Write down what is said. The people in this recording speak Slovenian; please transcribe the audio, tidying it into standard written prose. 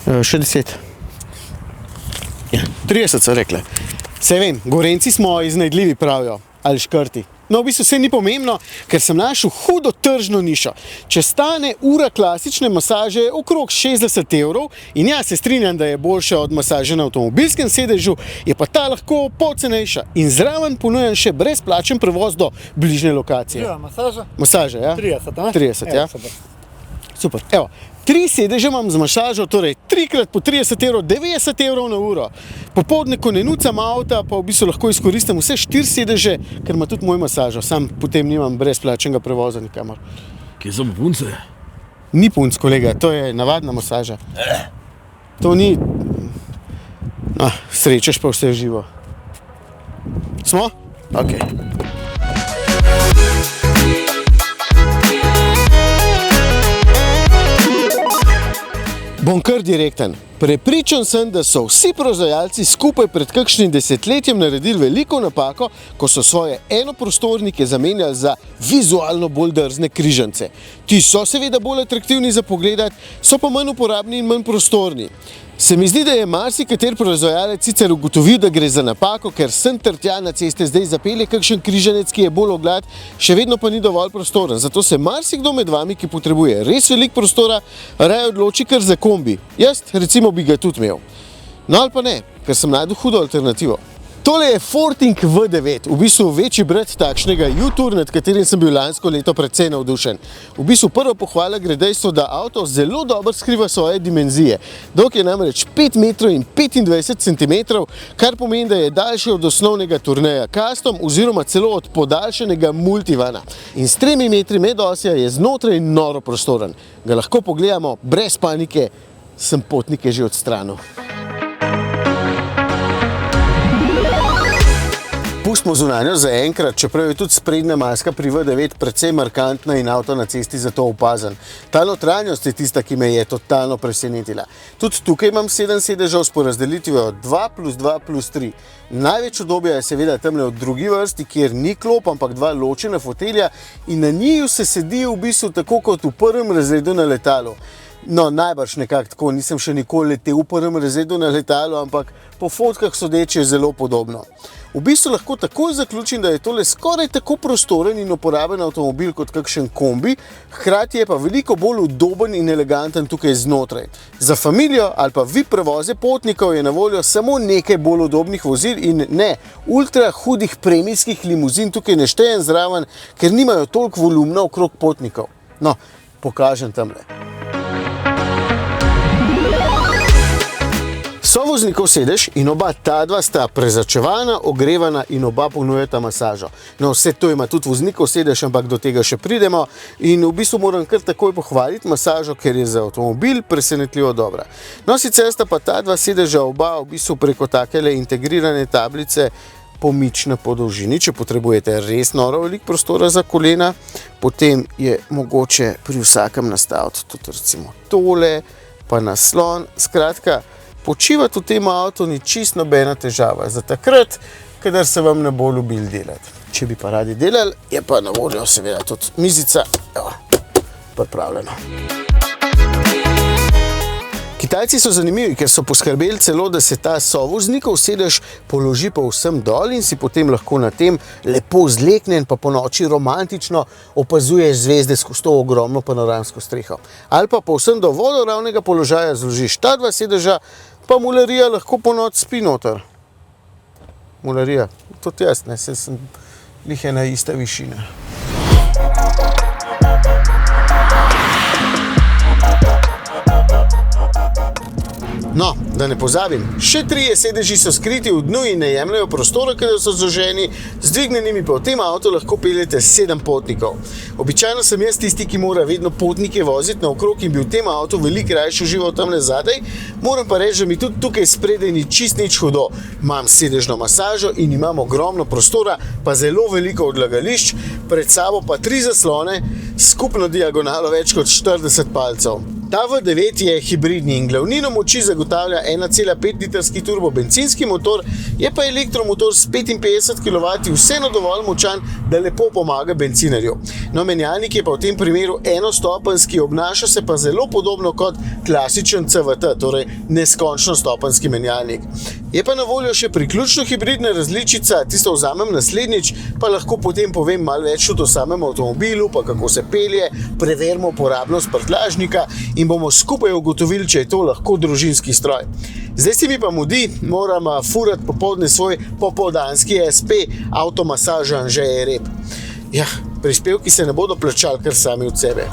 Še 10. Ja, 30 so rekle. Saj vem, Gorenci smo iznajdljivi, pravijo, ali škrti. No, v bistvu se ni pomembno, ker sem našel hudo tržno nišo. Če stane ura klasične masaže okrog 60 € in ja, se strinjam, da je boljša od masaže na avtomobilskem sedežu, je pa ta lahko pocenejša in zraven ponujam še brezplačen prevoz do bližnje lokacije. Ja, masaža? Masaže, ja? 30, ne? 30, ja. Super. Evo, 3 sedeže imam z masažo, torej 3 x po 30 €, 90 € na uro. Popoldne, ko ne nucam avta, pa v bistvu lahko izkoristim vse 4 sedeže, ker ima tudi moj masažo, sam potem nimam brezplačnega prevoza nikamor. Kje so punce? Ni punc, kolega, to je navadna masaža. To ni... No, srečaš pa vse živo. Smo? Ok. Bom kar direkten. Prepričan sem, da so vsi proizvajalci skupaj pred kakšnim desetletjem naredili veliko napako, ko so svoje enoprostornike zamenjali za vizualno bolj drzne križance. Ti so seveda bolj atraktivni za pogledati, so pa manj uporabni in manj prostorni. Se mi zdi, da je marsikater proizvajalec sicer ugotovil, da gre za napako, ker sem ter tja na ceste zdaj zapelje kakšen križanec, ki je bolj oglad, še vedno pa ni dovolj prostoren. Zato se marsikdo med vami, ki potrebuje res veliko prostora, raje odloči kar za kombi. Jaz recimo bi ga tudi imel. No ali pa ne, ker sem našel hudo alternativo. Tole je Forting V9, v bistvu večji brat takšnega U-Tour, nad katerim sem bil lansko leto precej navdušen. V bistvu prva pohvala gre dejstvo, da avto zelo dobro skriva svoje dimenzije. Dolg je namreč 5 metrov in 25 centimetrov, kar pomeni, da je daljši od osnovnega Tourneja Custom oziroma celo od podaljšanega Multivana. In s 3 metri medosja je znotraj noro prostoren. Ga lahko pogledamo brez panike, sem potnike že odstranil. Pustimo zunanjo za enkrat, čeprav je tudi sprednja maska pri V9 precej markantna in avto na cesti zato opazen. Ta notranjost je tista, ki me je totalno presenetila. Tudi tukaj imam 7 sedežev s porazdelitvijo 2+2+3. Največ udobja je seveda tamle v drugi vrsti, kjer ni klop, ampak 2 ločena fotelja in na njiju se sedi v bistvu tako kot v prvem razredu na letalu. No, najbrž nekako tako, nisem še nikoli letel v prvem razredu na letalu, ampak po fotkah sodeč je zelo podobno. V bistvu lahko takoj zaključim, da je tole skoraj tako prostoren in uporaben avtomobil kot kakšen kombi, hkrati je pa veliko bolj udoben in eleganten tukaj znotraj. Za familijo ali pa VIP prevoze potnikov je na voljo samo nekaj bolj udobnih vozil in ne, ultra hudih premijskih limuzin tukaj ne štejem zraven, ker nimajo toliko volumna okrog potnikov. No, pokažem tamle. Sovoznikov sedež in oba ta dva sta prezračevana, ogrevana in oba ponujata masažo. No, vse to ima tudi voznikov sedež, ampak do tega še pridemo in v bistvu moram kar takoj pohvaliti masažo, ker je za avtomobil presenetljivo dobra. No, sicer sta pa ta dva sedeža oba v bistvu preko takele integrirane tablice pomična po dolžini, če potrebujete res noro veliko prostora za kolena, potem je mogoče pri vsakem nastaviti tudi recimo tole, pa naslon, skratka, počivati v tem avtu ni čisto nobena težava, za takrat, kadar se vam ne bo ljubilo delati. Če bi pa radi delali, je pa na voljo seveda tudi mizica, evo, pripravljeno. Kitajci so zanimivi, ker so poskrbeli celo, da se ta sovoznikov sedež položi povsem dol in si potem lahko na tem lepo zleknen, pa po noči romantično opazuje zvezde skozi to ogromno panoramsko streho. Ali pa povsem do vodoravnega položaja zložiš ta dva sedeža, pa mularija lahko po noč spi noter. Mularija, tudi jaz, ne, saj sem glih ena ista višina. No, da ne pozabim, še 3 sedeži so skriti v dnu in ne jemljajo prostora, kadar so zloženi, z dvignenimi pa v tem avtu lahko peljete 7 potnikov. Običajno sem jaz tisti, ki mora vedno potnike voziti naokrog in bi v tem avtu veliko rajši užival tamle zadaj, moram pa reči, da mi tudi tukaj spredaj ni čist nič hudo. Imam sedežno masažo in imam ogromno prostora, pa zelo veliko odlagališč, pred sabo pa 3 zaslone, skupno diagonalo več kot 40 palcev. Ta V9 je hibridni in glavnino moči zagotavlja 1,5 litrski turbo bencinski motor, je pa elektromotor s 55 kW vseeno dovolj močan, da lepo pomaga bencinarju. No, menjalnik je pa v tem primeru enostopenjski, obnaša se pa zelo podobno kot klasičen CVT, torej neskončno stopenjski menjalnik. Je pa na voljo še priključno hibridna različica, tisto vzamem naslednjič, pa lahko potem povem malo več o samem avtomobilu, pa kako se pelje, preverimo uporabnost prtljažnika in bomo skupaj ugotovili, če je to lahko družinski stroj. Zdaj se mi pa mudi, moram furati popoldne svoj popoldanski SP avtomasaž Anžeje Rep. Ja, prispevki se ne bodo plačali kar sami od sebe.